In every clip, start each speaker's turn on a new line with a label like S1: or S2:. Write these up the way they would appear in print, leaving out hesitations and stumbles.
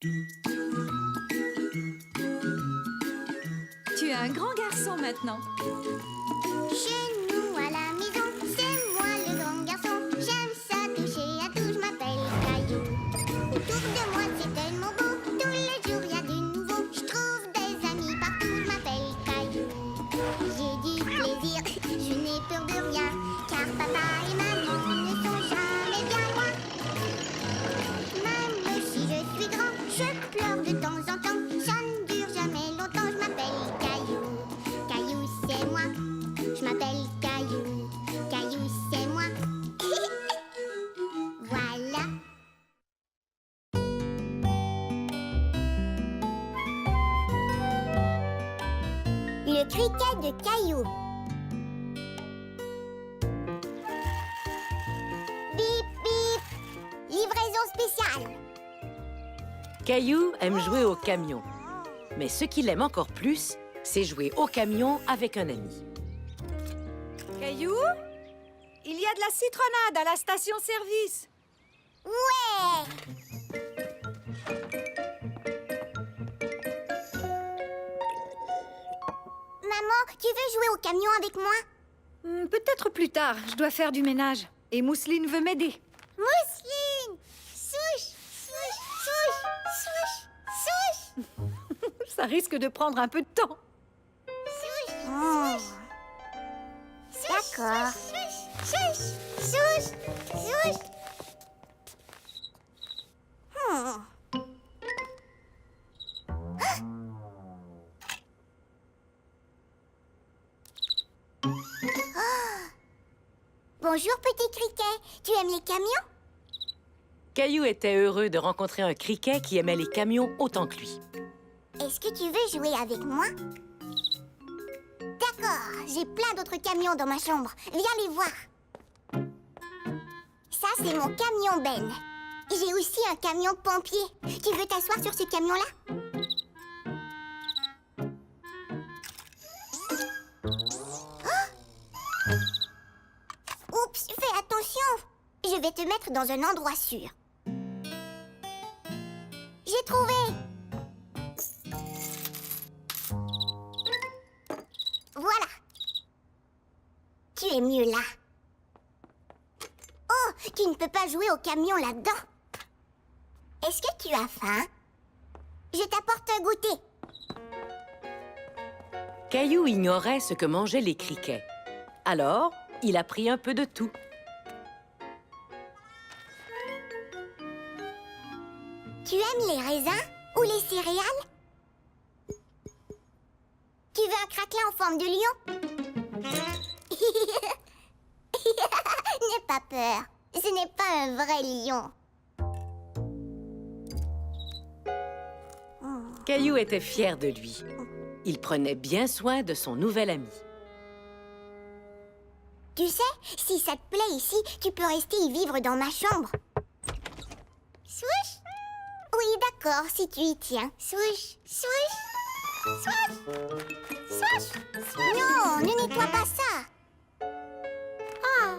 S1: Tu es un grand garçon maintenant.
S2: Chez nous à la maison, c'est moi le grand garçon. J'aime ça toucher à tout, je m'appelle Caillou. Autour de moi c'est tellement beau, tous les jours il y a du nouveau. Je trouve des amis partout, je m'appelle Caillou. J'ai du plaisir, je n'ai peur de rien, car papa et maman ne sont jamais bien loin. Même si je suis grand, je pleure de temps en temps. Ça ne dure jamais longtemps, je m'appelle Caillou. Caillou c'est moi, je m'appelle Caillou. Caillou c'est moi. Voilà. Le criquet de Caillou. Bip bip. Livraison spéciale.
S3: Caillou aime jouer au camion. Mais ce qu'il aime encore plus, c'est jouer au camion avec un ami.
S1: Caillou, il y a de la citronnade à la station-service.
S2: Ouais. Maman, tu veux jouer au camion avec moi?
S1: Peut-être plus tard, je dois faire du ménage. Et Mousseline veut m'aider.
S2: Mousseline! Souche! Souche! Souche! Souche! Souche!
S1: Ça risque de prendre un peu de temps.
S2: Souche! Souche! D'accord. Souche! Souche! Souche! Souche! Bonjour, petit criquet. Tu aimes les camions?
S3: Caillou était heureux de rencontrer un criquet qui aimait les camions autant que lui.
S2: Est-ce que tu veux jouer avec moi? D'accord, j'ai plein d'autres camions dans ma chambre. Viens les voir. Ça, c'est mon camion Ben. J'ai aussi un camion pompier. Tu veux t'asseoir sur ce camion-là? Oh! Oups, fais attention. Je vais te mettre dans un endroit sûr. J'ai trouvé. Voilà. Tu es mieux là. Oh, tu ne peux pas jouer au camion là-dedans. Est-ce que tu as faim? Je t'apporte un goûter.
S3: Caillou ignorait ce que mangeaient les criquets. Alors, il a pris un peu de tout.
S2: Tu aimes les raisins ou les céréales? Tu veux un craquelin en forme de lion? N'aie pas peur. Ce n'est pas un vrai lion.
S3: Caillou était fier de lui. Il prenait bien soin de son nouvel ami.
S2: Tu sais, si ça te plaît ici, tu peux rester y vivre dans ma chambre. Swoosh! Oui, d'accord, si tu y tiens. Swoosh! Swoosh! Swoosh! Swoosh! Swoosh! Non, ne nettoie pas ça. Oh.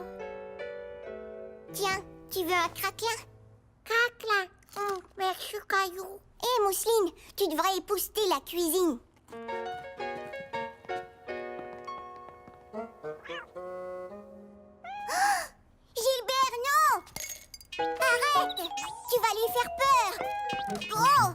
S2: Tiens, tu veux un craquelin? Craquelin. Oh, merci, Caillou. Hé, Mousseline, tu devrais épousseter la cuisine. Gilbert, non! Arrête! Tu vas lui faire peur! Oh!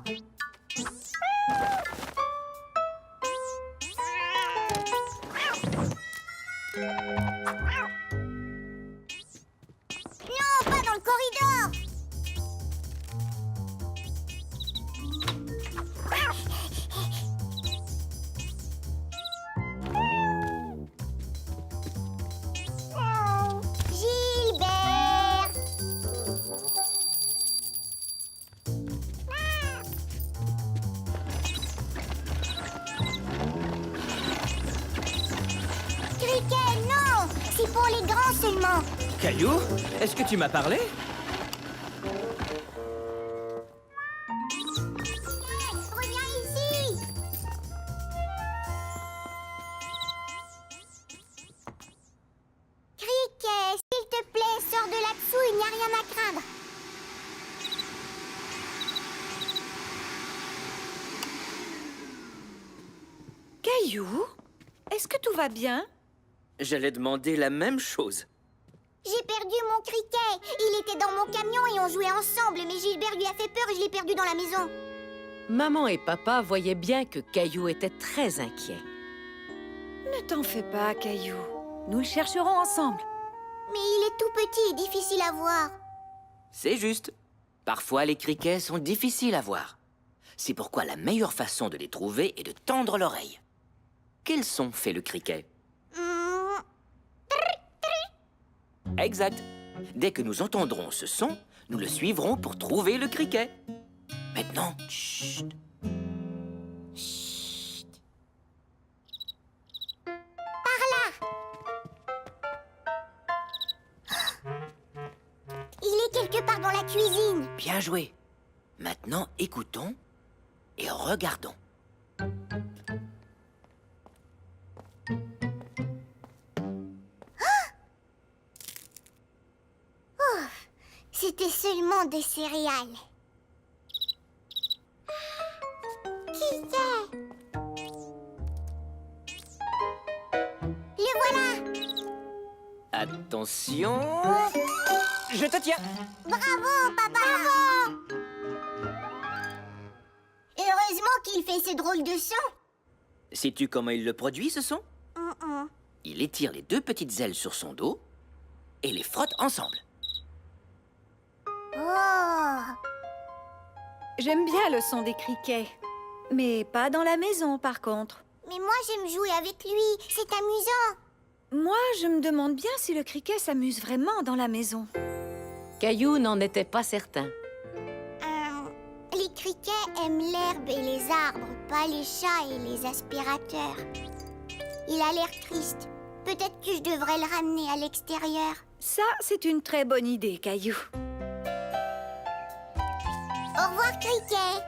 S2: Non, pas dans le corridor! Gilbert! Criquet, non! C'est pour les grands seulement.
S4: Caillou, est-ce que tu m'as parlé?
S2: Reviens ici! Criquet, s'il te plaît, sors de là-dessous, il n'y a rien à craindre.
S1: Caillou, est-ce que tout va bien?
S4: J'allais demander la même chose.
S2: J'ai perdu mon criquet. Il était dans mon camion et on jouait ensemble, mais Gilbert lui a fait peur et je l'ai perdu dans la maison.
S3: Maman et papa voyaient bien que Caillou était très inquiet.
S1: Ne t'en fais pas, Caillou. Nous le chercherons ensemble.
S2: Mais il est tout petit et difficile à voir.
S4: C'est juste. Parfois, les criquets sont difficiles à voir. C'est pourquoi la meilleure façon de les trouver est de tendre l'oreille. Quel son fait le criquet?
S2: Hmm,
S4: Exact. Dès que nous entendrons ce son, nous le suivrons pour trouver le criquet. Maintenant, chut.
S2: il est quelque part dans la cuisine.
S4: Bien joué. Maintenant, écoutons et regardons.
S2: C'était seulement des céréales. Qui c'est? Le voilà!
S4: Attention. Je te tiens.
S2: Bravo, papa! Bravo! Heureusement qu'il fait ce drôle de son.
S4: Sais-tu comment il le produit, ce son?
S2: Mm-mm.
S4: Il étire les deux petites ailes sur son dos et les frotte ensemble.
S2: Oh!
S1: J'aime bien le son des criquets. Mais pas dans la maison, par contre.
S2: Mais moi, j'aime jouer avec lui. C'est amusant.
S1: Moi, je me demande bien si le criquet s'amuse vraiment dans la maison.
S3: Caillou n'en était pas certain.
S2: Les criquets aiment l'herbe et les arbres, pas les chats et les aspirateurs. Il a l'air triste. Peut-être que je devrais le ramener à l'extérieur.
S1: Ça, c'est une très bonne idée, Caillou.
S2: Au revoir, criquet.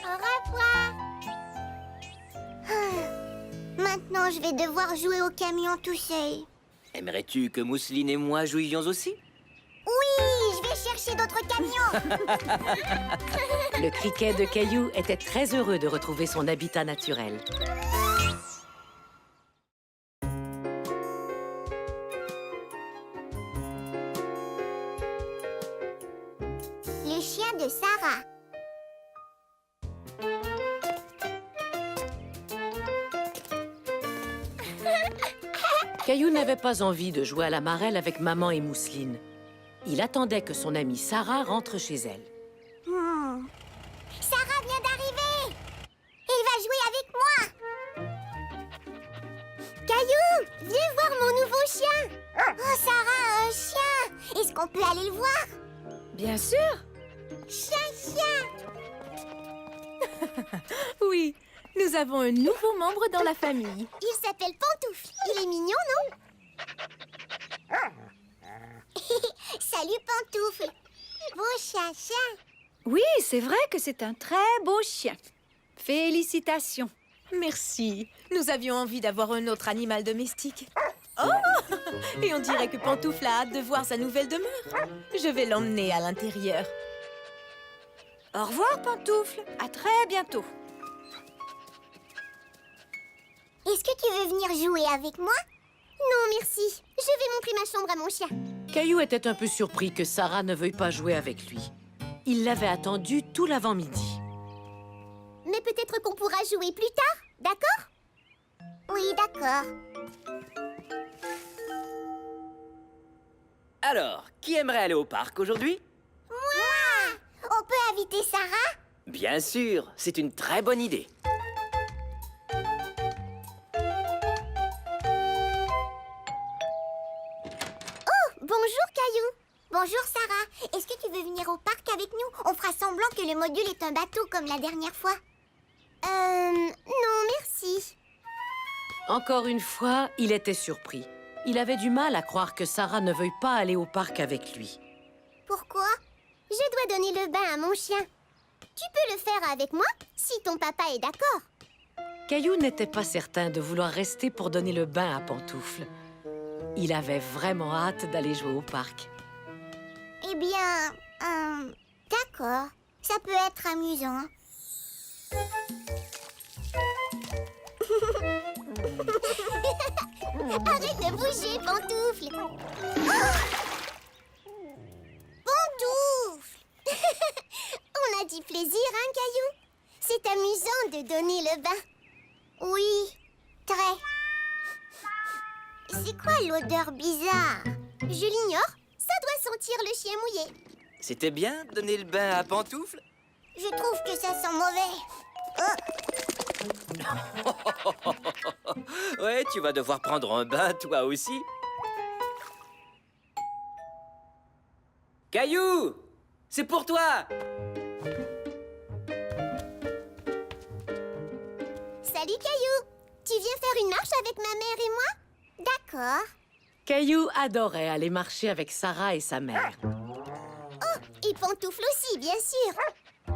S2: Au revoir. Maintenant, je vais devoir jouer au camion tout seul.
S4: Aimerais-tu que Mousseline et moi jouions aussi?
S2: Oui, je vais chercher d'autres camions.
S3: Le criquet de Caillou était très heureux de retrouver son habitat naturel.
S2: Le chien de Sarah.
S3: Caillou n'avait pas envie de jouer à la marelle avec maman et Mousseline. Il attendait que son amie Sarah rentre chez elle.
S2: Sarah vient d'arriver. Elle va jouer avec moi. Caillou, viens voir mon nouveau chien. Oh, Sarah a un chien. Est-ce qu'on peut aller le voir?
S1: Bien sûr.
S2: Chien.
S5: Oui, nous avons un nouveau membre dans la famille.
S2: Il s'appelle Pantoufle. Il est mignon, non? Salut, Pantoufle. Beau chien.
S1: Oui, c'est vrai que c'est un très beau chien. Félicitations.
S5: Merci. Nous avions envie d'avoir un autre animal domestique. Oh! Et on dirait que Pantoufle a hâte de voir sa nouvelle demeure. Je vais l'emmener à l'intérieur.
S1: Au revoir, Pantoufle. À très bientôt.
S2: Est-ce que tu veux venir jouer avec moi? Non, merci. Je vais montrer ma chambre à mon chien.
S3: Caillou était un peu surpris que Sarah ne veuille pas jouer avec lui. Il l'avait attendu tout l'avant-midi.
S2: Mais peut-être qu'on pourra jouer plus tard, d'accord? Oui, d'accord.
S4: Alors, qui aimerait aller au parc aujourd'hui?
S2: Moi! On peut inviter Sarah?
S4: Bien sûr, c'est une très bonne idée.
S2: Bonjour, Caillou. Bonjour, Sarah. Est-ce que tu veux venir au parc avec nous? On fera semblant que le module est un bateau comme la dernière fois. Non, merci.
S3: Encore une fois, il était surpris. Il avait du mal à croire que Sarah ne veuille pas aller au parc avec lui.
S2: Pourquoi? Je dois donner le bain à mon chien. Tu peux le faire avec moi, si ton papa est d'accord.
S3: Caillou n'était pas certain de vouloir rester pour donner le bain à Pantoufle. Il avait vraiment hâte d'aller jouer au parc.
S2: Eh bien, d'accord. Ça peut être amusant. Arrête de bouger, Pantoufle. Pantoufle. On a du plaisir, hein, Caillou? C'est amusant de donner le bain. Oui, très. C'est quoi l'odeur bizarre? Je l'ignore. Ça doit sentir le chien mouillé.
S4: C'était bien de donner le bain à Pantoufle?
S2: Je trouve que ça sent mauvais.
S4: Ouais, tu vas devoir prendre un bain, toi aussi. Caillou! C'est pour toi!
S2: Salut, Caillou. Tu viens faire une marche avec ma mère et moi? D'accord.
S3: Caillou adorait aller marcher avec Sarah et sa mère.
S2: Oh, et Pantoufle aussi, bien sûr. Oh.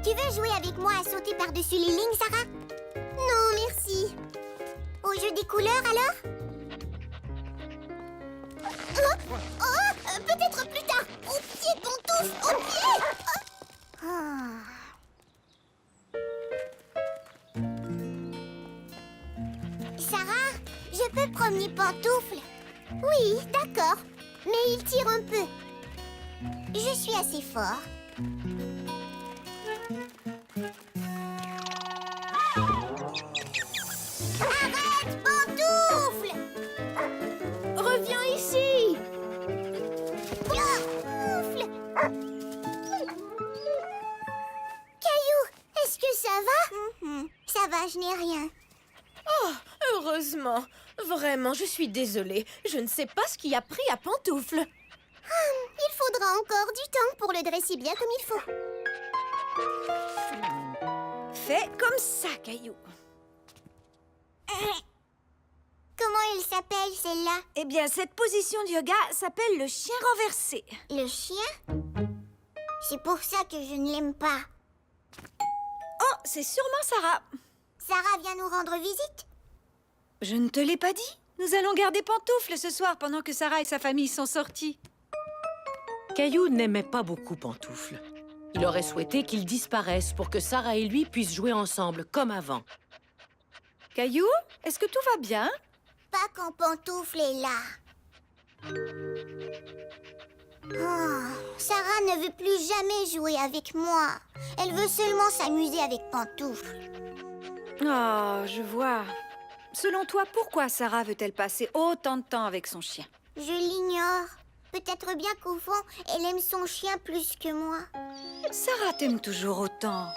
S2: Tu veux jouer avec moi à sauter par-dessus les lignes, Sarah? Non, merci. Au jeu des couleurs, alors? Peut-être plus tard. Au pied, Pantoufle, au pied. Sarah, je peux promener Pantoufle? Oui, d'accord. Mais il tire un peu. Je suis assez fort. Arrête, Pantoufle! Reviens ici! Pantoufle! Caillou, est-ce que ça va? Ça va, je n'ai rien.
S5: Oh, heureusement. Vraiment, je suis désolée. Je ne sais pas ce qui a pris à Pantoufle.
S2: Il faudra encore du temps pour le dresser bien comme il faut.
S1: Fais comme ça, Caillou.
S2: Comment il s'appelle, celle-là?
S1: Eh bien, cette position de yoga s'appelle le chien renversé.
S2: Le chien? C'est pour ça que je ne l'aime pas.
S1: Oh, c'est sûrement Sarah.
S2: Sarah vient nous rendre visite?
S1: Je ne te l'ai pas dit. Nous allons garder Pantoufle ce soir pendant que Sarah et sa famille sont sortis.
S3: Caillou n'aimait pas beaucoup Pantoufle. Il aurait souhaité qu'il disparaisse pour que Sarah et lui puissent jouer ensemble comme avant.
S1: Caillou, est-ce que tout va bien?
S2: Pas quand Pantoufle est là. Oh, Sarah ne veut plus jamais jouer avec moi. Elle veut seulement s'amuser avec Pantoufle.
S1: Oh, je vois. Selon toi, pourquoi Sarah veut-elle passer autant de temps avec son chien?
S2: Je l'ignore. Peut-être bien qu'au fond, elle aime son chien plus que moi.
S1: Sarah t'aime toujours autant.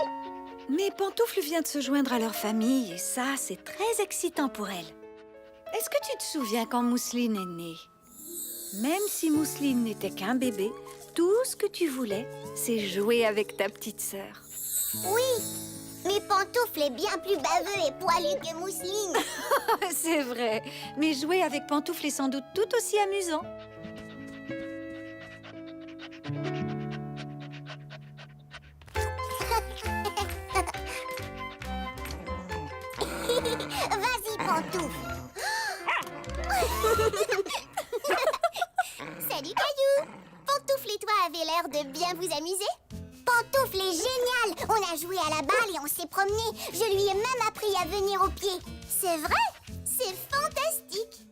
S1: Mais Pantoufle vient de se joindre à leur famille et ça, c'est très excitant pour elle. Est-ce que tu te souviens quand Mousseline est née? Même si Mousseline n'était qu'un bébé, tout ce que tu voulais, c'est jouer avec ta petite sœur.
S2: Oui, mais Pantoufle est bien plus baveux et poilu que Mousseline.
S1: C'est vrai, mais jouer avec Pantoufle est sans doute tout aussi amusant.
S2: Vas-y, Pantoufle. Salut, Caillou. Pantoufle et toi avez l'air de bien vous amuser. Pantoufle est génial. On a joué à la balle et on s'est promené. Je lui ai même appris à venir au pied. C'est vrai? C'est fantastique.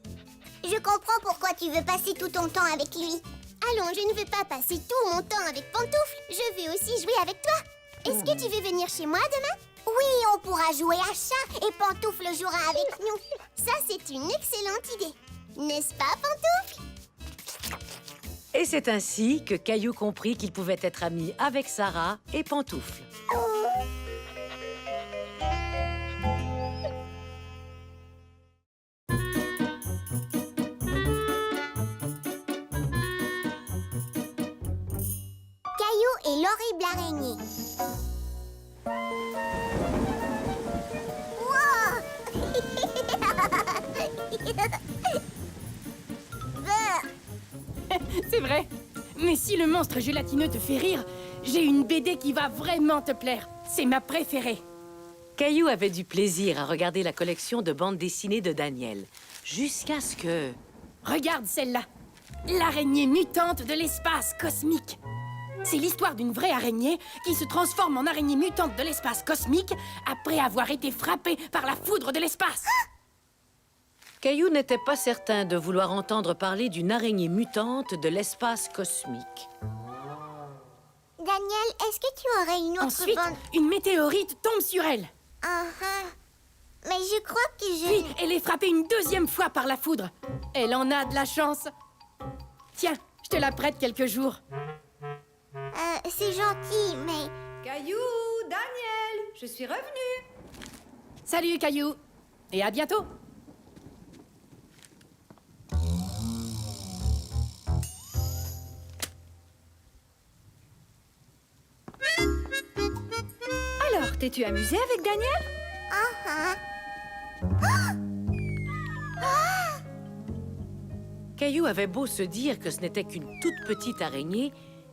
S2: Je comprends pourquoi tu veux passer tout ton temps avec lui. Allons, je ne veux pas passer tout mon temps avec Pantoufle. Je veux aussi jouer avec toi. Est-ce que tu veux venir chez moi demain? Oui, on pourra jouer à chat et Pantoufle jouera avec nous. Ça, c'est une excellente idée. N'est-ce pas, Pantoufle?
S3: Et c'est ainsi que Caillou comprit qu'il pouvait être ami avec Sarah et Pantoufle.
S2: Caillou et l'horrible araignée.
S6: C'est vrai. Mais si le monstre gélatineux te fait rire, j'ai une BD qui va vraiment te plaire. C'est ma préférée.
S3: Caillou avait du plaisir à regarder la collection de bandes dessinées de Daniel, jusqu'à ce que...
S6: Regarde celle-là. l'araignée mutante de l'espace cosmique. C'est l'histoire d'une vraie araignée qui se transforme en araignée mutante de l'espace cosmique après avoir été frappée par la foudre de l'espace.
S3: Caillou n'était pas certain de vouloir entendre parler d'une araignée mutante de l'espace cosmique.
S2: Daniel, est-ce que tu aurais une autre
S6: Ensuite,
S2: bande...
S6: une météorite tombe sur elle.
S2: Ah, ah. Mais je crois que
S6: Puis, elle est frappée une deuxième fois par la foudre. Elle en a de la chance. Tiens, je te la prête quelques jours.
S2: c'est gentil, mais...
S1: Caillou, Daniel, je suis revenue.
S6: Salut, Caillou. Et à bientôt.
S1: Alors, t'es-tu amusé avec Daniel?
S2: Ah,
S3: Caillou avait beau se dire que ce n'était qu'une toute petite araignée,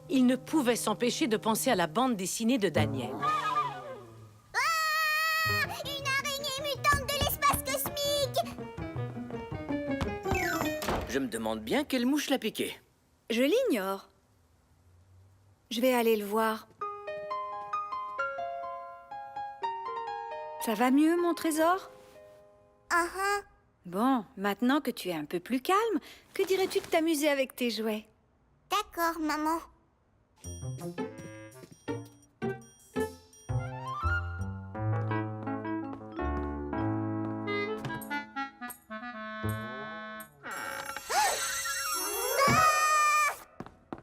S3: il ne pouvait s'empêcher de penser à la bande dessinée de Daniel.
S2: une araignée mutante de l'espace cosmique!
S4: Je me demande bien quelle mouche l'a piqué.
S1: Je l'ignore. Je vais aller le voir. Ça va mieux, mon trésor?
S2: Ah, ah.
S1: Bon, maintenant que tu es un peu plus calme, que dirais-tu de t'amuser avec tes jouets?
S2: D'accord, maman.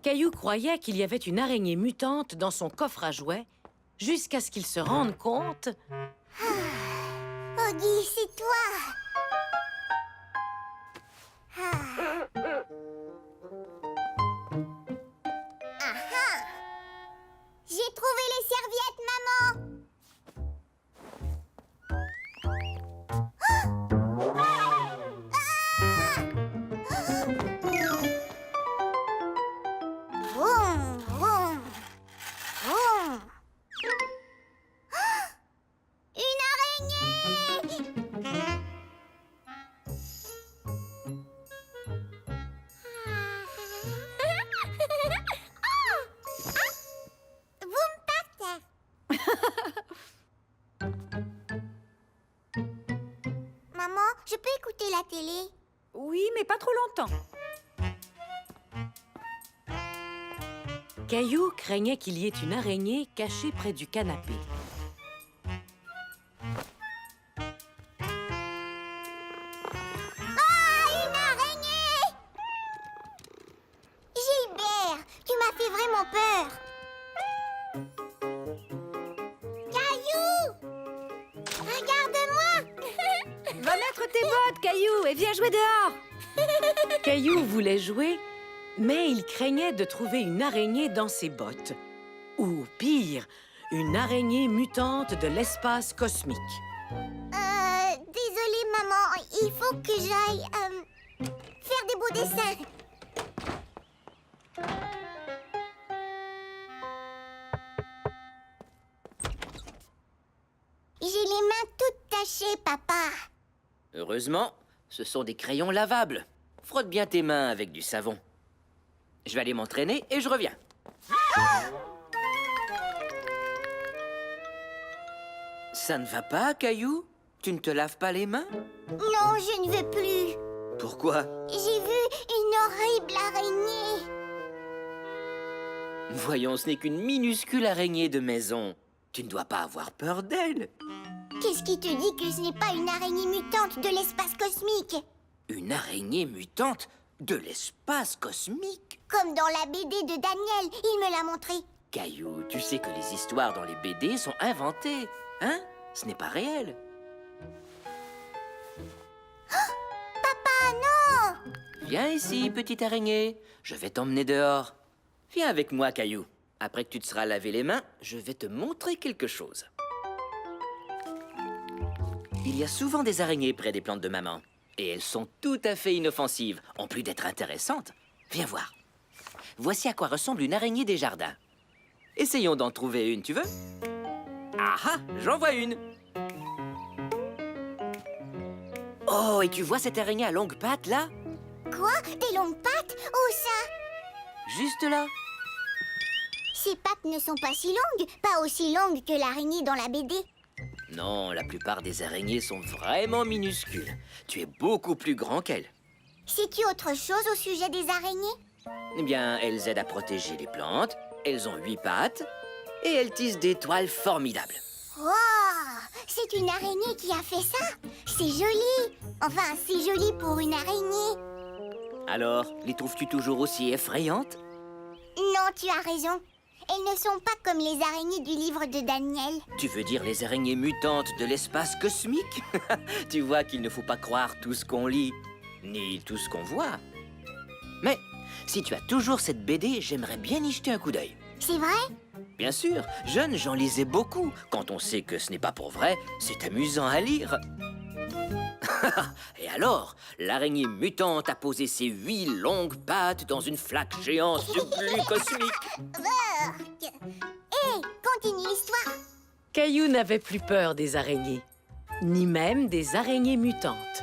S3: Caillou croyait qu'il y avait une araignée mutante dans son coffre à jouets, jusqu'à ce qu'il se rende compte...
S2: Oggy, c'est toi! Ah. Ah ah. J'ai trouvé les serviettes, maman! Vroom, vroom, vroom. Une araignée! Vous me partez. Maman, je peux écouter la télé?
S1: Oui, mais pas trop longtemps.
S3: Caillou craignait qu'il y ait une araignée cachée près du canapé.
S2: Ah, une araignée! Gilbert, tu m'as fait vraiment peur. Caillou! Regarde-moi!
S1: Va mettre tes bottes, Caillou, et viens jouer dehors.
S3: Caillou voulait jouer, mais il craignait de trouver une araignée dans ses bottes. Ou pire, une araignée mutante de l'espace cosmique.
S2: Désolée, maman. Il faut que j'aille faire des beaux dessins. J'ai les mains toutes tachées, papa.
S4: Heureusement, ce sont des crayons lavables. Frotte bien tes mains avec du savon. Je vais aller m'entraîner et je reviens. Ça ne va pas, Caillou? Tu ne te laves pas les mains?
S2: Non, je ne veux plus.
S4: Pourquoi?
S2: J'ai vu une horrible araignée.
S4: Voyons, ce n'est qu'une minuscule araignée de maison. Tu ne dois pas avoir peur d'elle.
S2: Qu'est-ce qui te dit que ce n'est pas une araignée mutante de l'espace cosmique?
S4: Une araignée mutante de l'espace cosmique?
S2: Comme dans la BD de Daniel, il me l'a montré.
S4: Caillou, tu sais que les histoires dans les BD sont inventées, hein? Ce n'est pas réel.
S2: Papa, non!
S4: Viens ici, petite araignée. Je vais t'emmener dehors. Viens avec moi, Caillou. Après que tu te seras lavé les mains, je vais te montrer quelque chose. Il y a souvent des araignées près des plantes de maman. Et elles sont tout à fait inoffensives, en plus d'être intéressantes. Viens voir. Voici à quoi ressemble une araignée des jardins. Essayons d'en trouver une, tu veux? Ah ah, j'en vois une. Oh, et tu vois cette araignée à longues pattes, là?
S2: Quoi? Des longues pattes? Où ça?
S4: Juste là.
S2: Ces pattes ne sont pas si longues, pas aussi longues que l'araignée dans la BD.
S4: Non, la plupart des araignées sont vraiment minuscules. Tu es beaucoup plus grand qu'elles.
S2: Sais-tu autre chose au sujet des araignées?
S4: Eh bien, elles aident à protéger les plantes, elles ont 8 pattes, et elles tissent des toiles formidables.
S2: Wow! C'est une araignée qui a fait ça? C'est joli! Enfin, c'est joli pour une araignée.
S4: Alors, les trouves-tu toujours aussi effrayantes?
S2: Non, tu as raison. Elles ne sont pas comme les araignées du livre de Daniel.
S4: Tu veux dire les araignées mutantes de l'espace cosmique? Tu vois qu'il ne faut pas croire tout ce qu'on lit, ni tout ce qu'on voit. Mais si tu as toujours cette BD, j'aimerais bien y jeter un coup d'œil.
S2: C'est vrai?
S4: Bien sûr, jeune, j'en lisais beaucoup. Quand on sait que ce n'est pas pour vrai, c'est amusant à lire. Et alors, l'araignée mutante a posé ses 8 longues pattes dans une flaque géante de glu cosmique.
S2: Hé, continue l'histoire.
S3: Caillou n'avait plus peur des araignées, ni même des araignées mutantes.